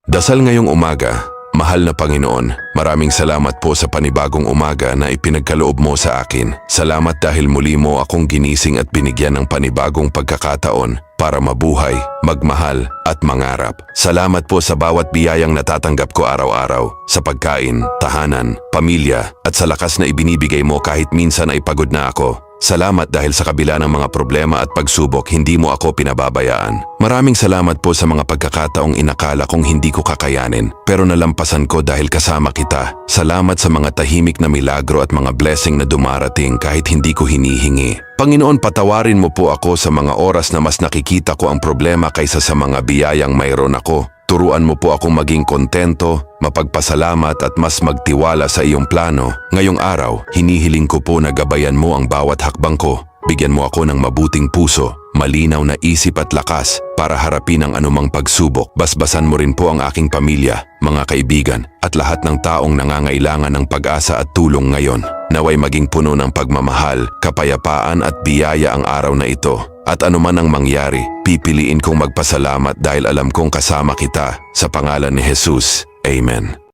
Dasal ngayong umaga. Mahal na Panginoon, maraming salamat po sa panibagong umaga na ipinagkaloob mo sa akin. Salamat dahil muli mo akong ginising at binigyan ng panibagong pagkakataon para mabuhay, magmahal at mangarap. Salamat po sa bawat biyayang natatanggap ko araw-araw, sa pagkain, tahanan, pamilya at sa lakas na ibinibigay mo kahit minsan ay pagod na ako. Salamat dahil sa kabila ng mga problema at pagsubok, hindi mo ako pinababayaan. Maraming salamat po sa mga pagkakataong inakala kong hindi ko kakayanin, pero nalampasan ko dahil kasama kita. Salamat sa mga tahimik na milagro at mga blessing na dumarating kahit hindi ko hinihingi. Panginoon, patawarin mo po ako sa mga oras na mas nakikita ko ang problema kaysa sa mga biyayang mayroon ako. Turuan mo po akong maging kontento, mapagpasalamat at mas magtiwala sa iyong plano. Ngayong araw, hinihiling ko po na gabayan mo ang bawat hakbang ko. Bigyan mo ako ng mabuting puso, malinaw na isip at lakas para harapin ang anumang pagsubok. Basbasan mo rin po ang aking pamilya, mga kaibigan at lahat ng taong nangangailangan ng pag-asa at tulong ngayon. Naway maging puno ng pagmamahal, kapayapaan at biyaya ang araw na ito. At anuman ang mangyari, pipiliin kong magpasalamat dahil alam kong kasama kita. Sa pangalan ni Jesus, Amen.